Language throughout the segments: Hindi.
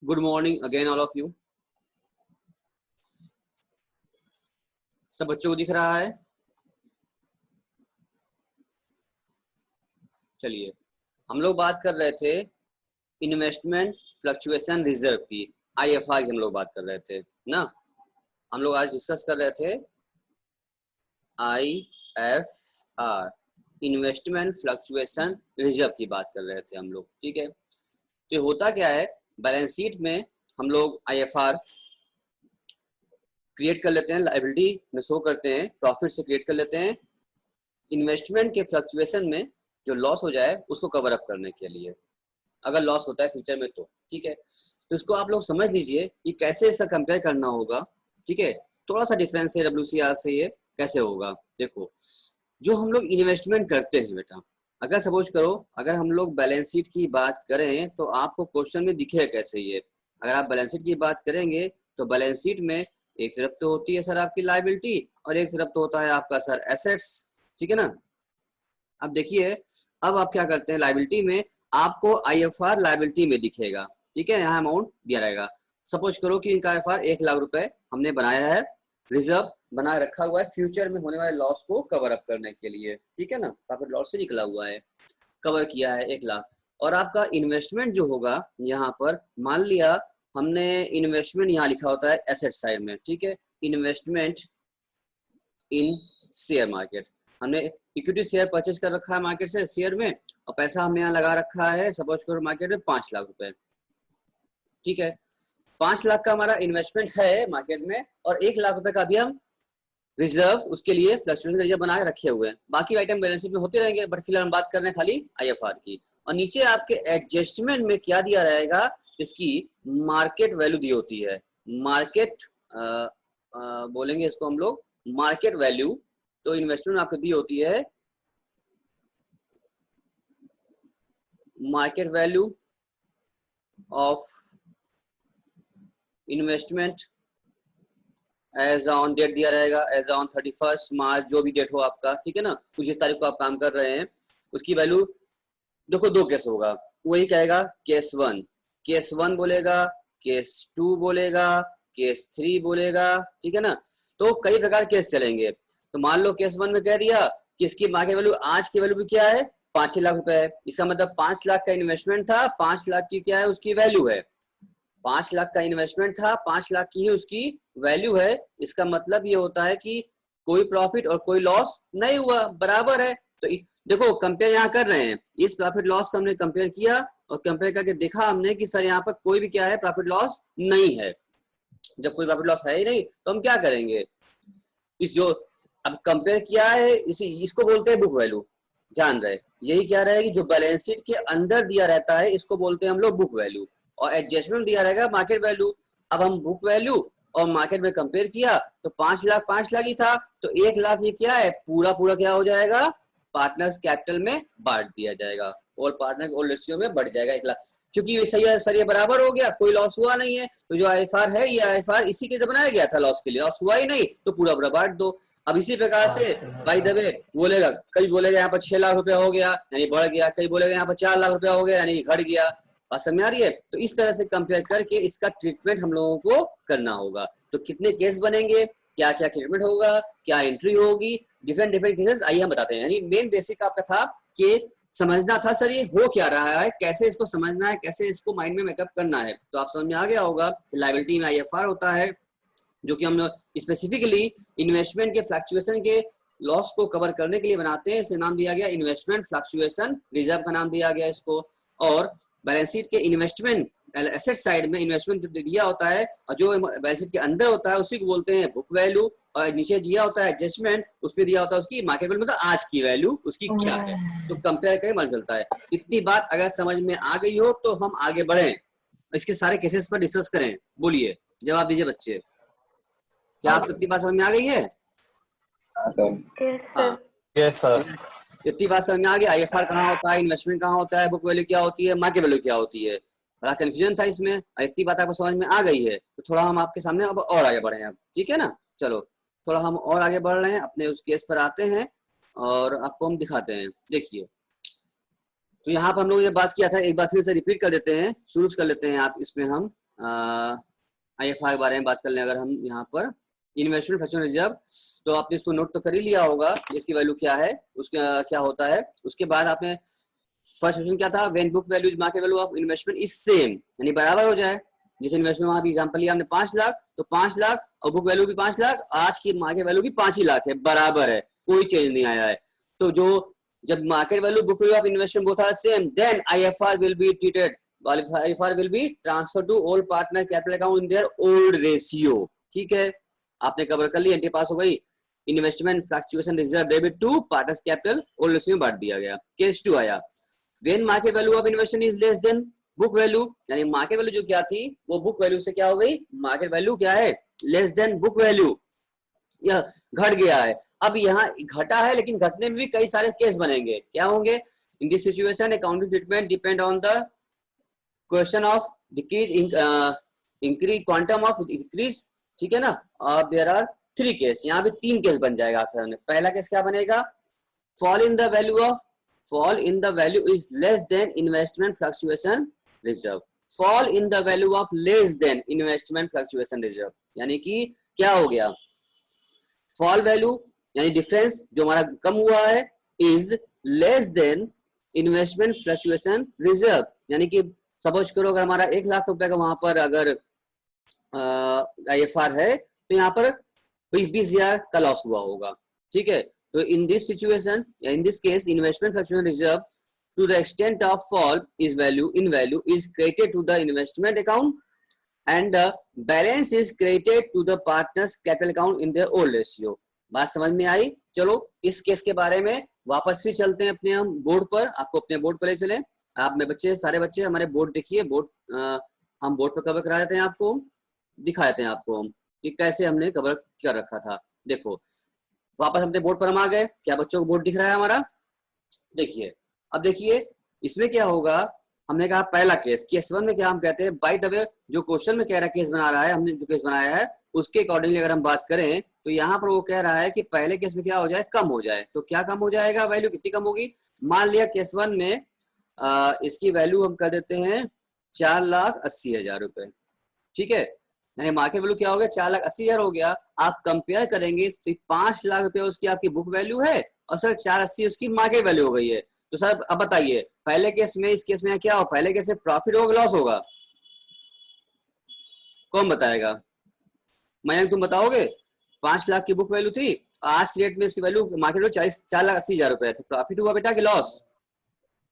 Good morning again all of you. सब बच्चों को दिख रहा है? चलिए, हम लोग बात कर रहे थे इन्वेस्टमेंट फ्लक्चुएशन रिजर्व की, IFR की हम लोग बात कर रहे थे ना। हम लोग आज डिस्कस कर रहे थे IFR, इन्वेस्टमेंट फ्लक्चुएशन रिजर्व की बात कर रहे थे हम लोग। ठीक है, तो होता क्या है, बैलेंस शीट में हम लोग IFR क्रिएट कर लेते हैं, लायबिलिटी में शो करते हैं, प्रॉफिट से क्रिएट कर लेते हैं, इन्वेस्टमेंट के फ्लक्चुएशन में जो लॉस हो जाए उसको कवर अप करने के लिए, अगर लॉस होता है फ्यूचर में तो। ठीक है, तो इसको आप लोग समझ लीजिए कि कैसे इसका कंपेयर करना होगा। ठीक है, थोड़ा सा डिफरेंस है WCR से, ये कैसे होगा देखो। जो हम लोग इन्वेस्टमेंट करते हैं बेटा, अगर सपोज करो अगर हम लोग बैलेंस शीट की बात करें तो आपको क्वेश्चन में दिखे कैसे ये। अगर आप बैलेंस शीट की बात करेंगे तो बैलेंस शीट में एक तरफ तो होती है सर आपकी लायबिलिटी और एक तरफ तो होता है आपका सर एसेट्स। ठीक है ना। अब देखिए, अब आप क्या करते हैं, लायबिलिटी में आपको IFR लायबिलिटी में दिखेगा। ठीक है, यहाँ अमाउंट दिया रहेगा। सपोज करो कि इनका IFR 1 लाख रुपए हमने बनाया है, रिजर्व बना रखा हुआ है फ्यूचर में होने वाले लॉस को कवर अप करने के लिए। ठीक है ना, प्रॉफिट लॉस से निकला हुआ है, कवर किया है 1 लाख। और आपका इन्वेस्टमेंट जो होगा यहाँ पर, मान लिया हमने इन्वेस्टमेंट यहाँ लिखा होता है एसेट साइड में। ठीक है, इन्वेस्टमेंट इन शेयर मार्केट, हमने इक्विटी शेयर परचेज कर रखा है मार्केट से शेयर में, और पैसा हमने यहाँ लगा रखा है सपोज करो मार्केट में 5 लाख रुपए। ठीक है, 5 लाख का हमारा इन्वेस्टमेंट है मार्केट में और 1 लाख रुपए का भी हम रिजर्व उसके लिए फ्लक्चुएशन रिजर्व बनाए रखे हुए हैं। बाकी आइटम बैलेंस शीट में होते रहेंगे, बट फिलहाल हम बात कर रहे हैं खाली IFR की। और नीचे आपके एडजस्टमेंट में क्या दिया रहेगा, इसकी मार्केट वैल्यू दी होती है। मार्केट बोलेंगे इसको हम लोग मार्केट वैल्यू। तो इन्वेस्टमेंट आपको दी होती है market value of investment as on date दिया रहेगा, एज ऑन 31 मार्च, जो भी डेट हो आपका। ठीक है ना, तो जिस तारीख को आप काम कर रहे हैं उसकी वैल्यू। देखो, 2 केस होगा, वही कहेगा केस 1 बोलेगा, केस 2 बोलेगा, केस 3 बोलेगा। ठीक है ना, तो कई प्रकार केस चलेंगे। तो मान लो केस 1 में कह दिया कि इसकी मार्केट वैल्यू आज की वैल्यू भी क्या है, 5-6 लाख रुपए है। इसका मतलब 5 लाख का इन्वेस्टमेंट था, 5 लाख की क्या है उसकी वैल्यू है। 5 लाख का इन्वेस्टमेंट था, 5 लाख की ही उसकी वैल्यू है। इसका मतलब ये होता है कि कोई प्रॉफिट और कोई लॉस नहीं हुआ, बराबर है। तो देखो कंपेयर यहाँ कर रहे हैं, इस प्रॉफिट लॉस का हमने कंपेयर किया और कंपेयर करके देखा हमने कि सर यहाँ पर कोई भी क्या है, प्रॉफिट लॉस नहीं है। जब कोई प्रॉफिट लॉस है ही नहीं तो हम क्या करेंगे, इस जो अब कंपेयर किया है इसको बोलते हैं बुक वैल्यू। ध्यान रहे, यही क्या रहेगी, जो बैलेंस शीट के अंदर दिया रहता है इसको बोलते हैं हम लोग बुक वैल्यू, और एडजस्टमेंट दिया रहेगा मार्केट वैल्यू। अब हम बुक वैल्यू और मार्केट में कंपेयर किया तो 5 लाख ही था, तो 1 लाख ये क्या है, पूरा पूरा क्या हो जाएगा, पार्टनर्स कैपिटल में बांट दिया जाएगा और पार्टनर ओल्ड रेशियो में बढ़ जाएगा 1 लाख। क्योंकि सही है सर, ये बराबर हो गया, कोई लॉस हुआ नहीं है। तो जो IFR है ये IFR इसी के लिए बनाया गया था, लॉस के लिए, लॉस हुआ ही नहीं तो पूरा पूरा बांट दो। अब इसी प्रकार से भाई दबे बोलेगा, कई बोलेगा यहाँ पर 6 लाख रुपया हो गया यानी बढ़ गया, कई बोलेगा यहाँ पर 4 लाख रुपया हो गया यानी घट गया। बात समझ आ रही है? तो इस तरह से कंपेयर करके इसका ट्रीटमेंट हम लोगों को करना होगा। तो कितने केस बनेंगे, क्या क्या ट्रीटमेंट होगा, क्या एंट्री होगी, डिफरेंट केसेस, आइए हम बताते हैं। यानी मेन बेसिक आपका था कि समझना था सर ये हो क्या रहा है, कैसे इसको समझना है, कैसे इसको माइंड में मेकअप करना है। तो आप समझ में आ गया होगा कि लायबिलिटी में IFR होता है, जो कि हम स्पेसिफिकली इन्वेस्टमेंट के फ्लक्चुएशन के लॉस को कवर करने के लिए बनाते हैं। इसे नाम दिया गया इन्वेस्टमेंट फ्लक्चुएशन रिजर्व का नाम दिया गया इसको। और बैलेंस शीट के इन्वेस्टमेंट एसेट साइड में इन्वेस्टमेंट दिया होता है और जो बैलेंस शीट के अंदर होता है उसी को बोलते हैं बुक वैल्यू, और नीचे दिया होता है एडजस्टमेंट, उसमें दिया होता है उसकी मार्केट वैल्यू, मतलब आज की वैल्यू उसकी क्या है। तो कंपेयर करके मालूम चलता है। इतनी बात अगर समझ में आ गई हो तो हम आगे बढ़े, इसके सारे केसेस पर डिस्कस करें। बोलिए, जवाब दीजिए बच्चे, क्या आपको इतनी बात समझ में आ गई है? Yes sir. इतनी बात समझ में आ गई, IFR कहाँ होता है, इन्वेस्टमेंट कहाँ होता है, बुक वैल्यू क्या होती है, मार्केट वैल्यू क्या होती है। बड़ा कंफ्यूजन था इसमें, इतनी बात आपको समझ में आ गई है तो थोड़ा हम आपके सामने अब और आगे बढ़े हैं। ठीक है ना, चलो थोड़ा हम और आगे बढ़ रहे हैं, अपने उस केस पर आते हैं और आपको हम दिखाते हैं। देखिए, तो यहाँ पर हम लोग ये बात किया था, एक बार फिर से रिपीट कर देते हैं, शुरू कर लेते हैं आप इसमें हम IFR के बारे में बात कर लें अगर हम यहाँ पर इन्वेस्टमेंट फ्लक्चुएशन रिजर्व, तो आपने इसको नोट तो कर ही लिया होगा इसकी वैल्यू क्या है, उसका क्या होता है। उसके बाद आपने फर्स्ट क्वेश्चन क्या था, when book value market value of investment is same, यानी बराबर हो जाए। जैसे इन्वेस्टमेंट वहां भी एग्जांपल लिया हमने 5 लाख, तो 5 लाख और बुक वैल्यू भी 5 लाख, आज की मार्केट वैल्यू भी 5 ही लाख है, बराबर है, कोई चेंज नहीं आया है। तो जो जब market value book value of investment both are same, then IFR will be treated, IFR will be transferred to all partner capital account in their old ratio। ठीक है, आपने कवर कर ली, एंट्री पास हो गई। Investment fluctuation reserve debit to partners capital old ratio में बांट दिया गया। केस 2 आया, when market value of investment is less than book value, यानी मार्केट वैल्यू जो क्या थी वो बुक वैल्यू से क्या हो गई, मार्केट वैल्यू क्या है, लेस देन बुक वैल्यू, यह घट गया है। अब यहाँ घटा है, लेकिन घटने में भी कई सारे केस बनेंगे, क्या होंगे, इन this situation accounting treatment depend on the question of decrease increase quantum of decrease, ठीक है ना। और देयर आर 3 केस, यहाँ पे 3 केस बन जाएगा आखिर में। पहला केस क्या बनेगा, fall in the value is less then investment fluctuation reserve, fall in the value of less than investment fluctuation reserve, यानी कि क्या हो गया, फॉल वैल्यू यानी डिफरेंस जो हमारा कम हुआ है is less then investment fluctuation reserve, यानी कि सपोज करो अगर हमारा 1 लाख रुपए का वहां पर अगर IFR है, तो यहाँ पर 20,000 का लॉस हुआ होगा, ठीक है। तो in this situation, in this case investment fluctuation reserve to the extent of fall is value in value is credited to the investment account and the balance is credited to the partners capital account in their old ratio. बात समझ में आई। चलो इस केस के बारे में वापस फिर चलते हैं अपने हम बोर्ड पर, आपको अपने बोर्ड पर ले चले। आप में बच्चे, सारे बच्चे हमारे बोर्ड देखिए, बोर्ड हम बोर्ड पर कवर करा देते हैं, आपको दिखा देते हैं आपको कि कैसे हमने कवर कर रखा था। देखो वापस अपने बोर्ड पर हम आ गए, क्या बच्चों को बोर्ड दिख रहा है हमारा, देखिए। अब देखिए इसमें क्या होगा, हमने कहा पहला केस 1 में क्या हम कहते हैं, बाय द वे जो क्वेश्चन में कह रहा है केस बना रहा है, हमने जो केस बनाया है उसके अकॉर्डिंगली अगर हम बात करें तो यहाँ पर वो कह रहा है कि पहले केस में क्या हो जाए, कम हो जाए। तो क्या कम हो जाएगा, वैल्यू कितनी कम होगी, मान लिया केस 1 में इसकी वैल्यू हम कर देते हैं 4,80,000 रुपए, ठीक है। यानी मार्केट वैल्यू क्या हो गया, 4,80,000 हो गया। आप कंपेयर करेंगे 5 लाख रुपए उसकी आपकी बुक वैल्यू है और सर 480 उसकी मार्केट वैल्यू हो गई है। तो सर अब बताइए पहले केस में इस केस में क्या हो, पहले केस में प्रॉफिट होगा लॉस होगा, कौन बताएगा, मयंक तुम बताओगे। 5 लाख की बुक वैल्यू थी, आज की डेट में उसकी वैल्यू मार्केट वैल्यू 4,80,000 रुपए है, तो प्रॉफिट हुआ बेटा कि लॉस,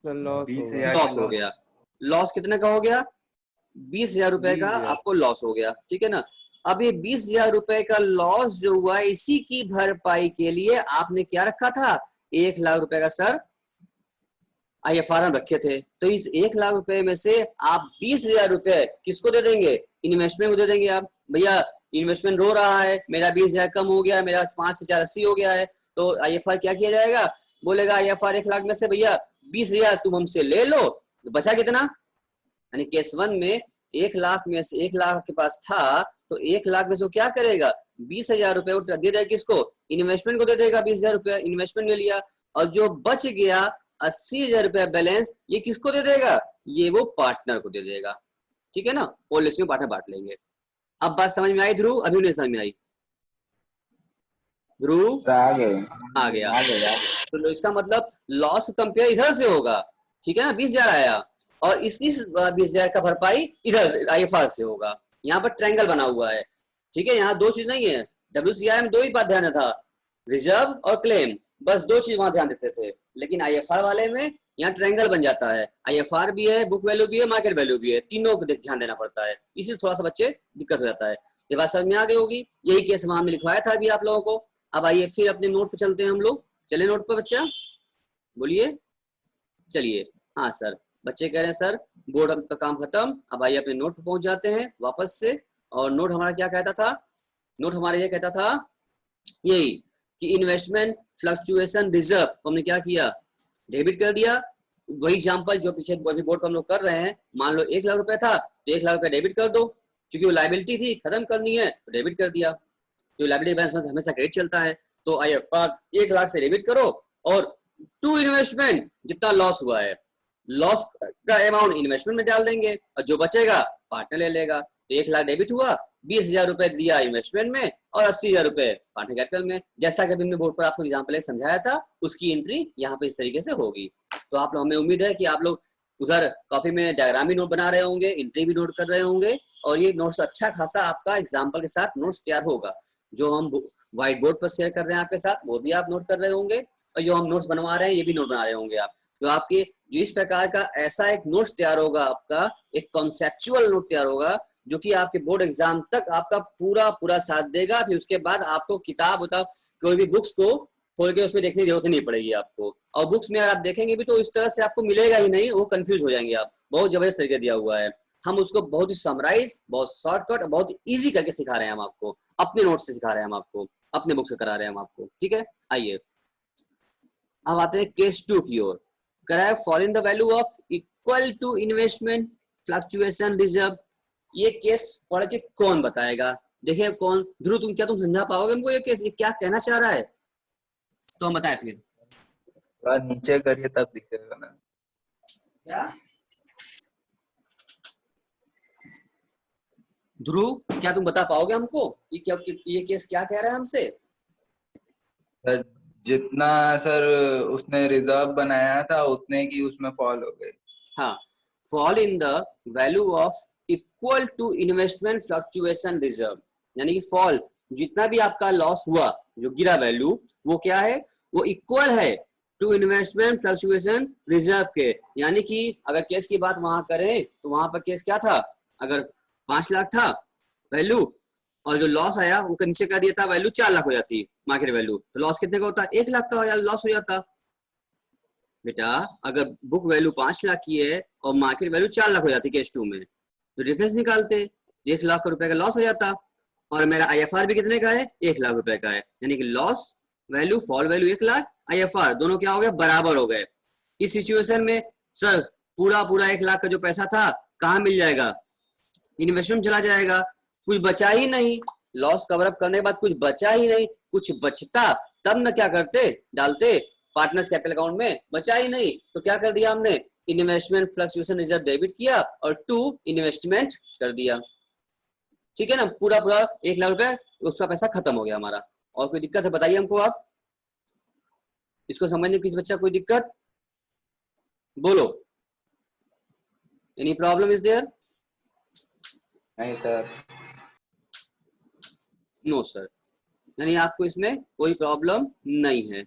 लॉस हो गया। लॉस कितने का हो गया, 20,000 रुपए का आपको लॉस हो गया, ठीक है ना। अब ये 20,000 रुपए का लॉस जो हुआ, इसी की भरपाई के लिए आपने क्या रखा था, 1 लाख रुपए का सर IFR रखे थे। तो इस 1 लाख रुपए में से आप 20,000 रुपए किसको दे देंगे, इन्वेस्टमेंट को दे देंगे। आप भैया इन्वेस्टमेंट रो रहा है, मेरा 20,000 कम हो गया, मेरा 5 से 480 हो गया है, तो IFR क्या किया जाएगा, बोलेगा IFR 1 लाख में से भैया 20,000 तुम हमसे ले लो, तो बचा कितना, यानी केस 1 में 1 लाख में से 1 लाख के पास था, तो 1 लाख में से वो क्या करेगा, 20,000 रुपए दे देगा किसको, इन्वेस्टमेंट को दे देगा। 20,000 रुपए इन्वेस्टमेंट ले लिया, और जो बच गया 80,000 रुपए बैलेंस, ये किसको दे देगा, ये वो पार्टनर को दे देगा, ठीक है ना। पॉलिसी में पार्टनर बांट लेंगे। अब बात समझ में आई ध्रुव, अभी नहीं समझ में आई ध्रुव, आ गया। तो इसका मतलब लॉस कंपेयर इधर से होगा, ठीक है ना, 20,000 आया, और इस 20,000 का भरपाई इधर IFR से होगा। यहाँ पर ट्रायंगल बना हुआ है, ठीक है, यहाँ 2 चीज नहीं है, WCI में 2 ही बात ध्यान था, रिजर्व और क्लेम, बस 2 चीज वहां ध्यान देते थे। लेकिन IFR वाले में यहाँ ट्रायंगल बन जाता है, IFR भी है, बुक वैल्यू भी है, मार्केट वैल्यू भी है, तीनों को ध्यान देना पड़ता है, इसलिए थोड़ा सा बच्चे दिक्कत हो जाता है। ये बात समझ में आ गई होगी, यही केस वहां में लिखवाया था अभी आप लोगों को। अब आइए फिर अपने नोट पे चलते हैं हम लोग, चले नोट पे बच्चा, बोलिए, चलिए। हाँ सर, बच्चे कह रहे हैं सर बोर्ड का काम खत्म, अब आइए अपने नोट पे पहुंच जाते हैं वापस से। और नोट हमारा क्या कहता था, नोट हमारा ये कहता था यही कि इन्वेस्टमेंट फ्लक्चुएशन रिजर्व हमने क्या किया, डेबिट कर दिया। वही एग्जांपल जो पीछे बोर्ड पर हम लोग कर रहे हैं, मान लो 1 लाख रुपए था, तो 1 लाख रुपए डेबिट कर दो, क्योंकि वो लायबिलिटी थी, खत्म करनी है तो डेबिट कर दिया, तो लायबिलिटी बैलेंस में हमेशा क्रेडिट चलता है। तो IFR 1 लाख से डेबिट करो, और टू इन्वेस्टमेंट जितना लॉस हुआ है, लॉस का अमाउंट इन्वेस्टमेंट में डाल देंगे, और जो बचेगा पार्टनर ले लेगा। तो 1 लाख डेबिट हुआ, 20,000 रुपए दिया इन्वेस्टमेंट में और 80,000 रुपए पार्टनर कैपिटल में। जैसा कि अभी हमने बोर्ड पर आपको एग्जाम्पल एक समझाया था, उसकी एंट्री यहाँ पे इस तरीके से होगी। तो आप लोग, हमें उम्मीद है कि आप लोग उधर कॉपी में डायग्राम भी नोट बना रहे होंगे, एंट्री भी नोट कर रहे होंगे, और ये नोट्स अच्छा खासा आपका एग्जाम्पल के साथ नोट्स तैयार होगा। जो हम व्हाइट बोर्ड पर शेयर कर रहे हैं आपके साथ, वो भी आप नोट कर रहे होंगे, और जो हम नोट्स बनवा रहे हैं ये भी नोट बना रहे होंगे आप। तो आपके जो इस प्रकार का ऐसा एक नोट्स तैयार होगा, आपका एक कॉन्सेप्चुअल नोट तैयार होगा, जो कि आपके बोर्ड एग्जाम तक आपका पूरा पूरा साथ देगा। फिर उसके बाद आपको किताब उताब कोई भी बुक्स को खोल के उसमें देखने की जरूरत नहीं पड़ेगी आपको। और बुक्स में अगर आप देखेंगे भी तो इस तरह से आपको मिलेगा ही नहीं, वो कंफ्यूज हो जाएंगे आप। बहुत जबरदस्त तरीके दिया हुआ है, हम उसको बहुत ही समराइज, बहुत शॉर्टकट और बहुत इजी करके सिखा रहे हैं हम आपको, अपने नोट से सिखा रहे हैं हम आपको, अपने बुक से करा रहे हैं हम आपको। ठीक है, आइए अब आते हैं केस 2 की ओर। कराए following the value of equal to investment fluctuation reserve. ये केस पढ़ के कौन बताएगा? देखिए कौन, ध्रुव तुम समझा पाओगे हमको ये केस, ये क्या कहना चाह रहा है? तो हम बताए फिर। नीचे करिए तब दिखेगा ना। क्या ध्रुव, क्या तुम बता पाओगे हमको ये केस क्या कह रहा है हमसे? सर जितना सर उसने रिजर्व बनाया था उतने की उसमें फॉल हो गई। हाँ, fall in the value of equal to investment fluctuation reserve, यानी कि फॉल, जितना भी आपका लॉस हुआ, जो गिरा वैल्यू, वो क्या है? वो इक्वल है टू इन्वेस्टमेंट फ्लक्चुएशन रिजर्व के। यानी कि अगर केस की बात वहां करें तो वहां पर केस क्या था? अगर 5 लाख था वैल्यू, और जो लॉस आया वो नीचे कर दिया था, वैल्यू 4 लाख हो जाती मार्केट वैल्यू, तो लॉस कितने का होता? 1 लाख का लॉस हो जाता। बेटा अगर बुक वैल्यू 5 लाख की है और मार्केट वैल्यू 4 लाख हो जाती केस 2 में, तो डिफरेंस निकालते, 1 लाख रुपए का लॉस हो जाता, और मेरा आईएफआर भी कितने का है? 1 लाख रुपए का है। यानी कि loss value, fall value 1 lakh, IFR दोनों क्या हो गए? बराबर हो गए। इस सिचुएशन में सर पूरा पूरा 1 लाख का जो पैसा था कहाँ मिल जाएगा? इन्वेस्टमेंट चला जाएगा, कुछ बचा ही नहीं। लॉस कवर अप करने के बाद कुछ बचा ही नहीं। कुछ बचता तब न क्या करते? डालते पार्टनर्स कैपिटल अकाउंट में, बचा ही नहीं तो क्या कर दिया हमने? इन्वेस्टमेंट फ्लक्चुएशन रिजर्व डेबिट किया और टू इन्वेस्टमेंट कर दिया। ठीक है ना, पूरा पूरा 1 लाख रुपए उसका पैसा खत्म हो गया हमारा। और कोई दिक्कत है बताइए हमको आप, इसको समझने किसी बच्चा कोई दिक्कत बोलो? Any problem is there? नहीं सर। नो सर, यानी आपको इसमें कोई प्रॉब्लम नहीं है।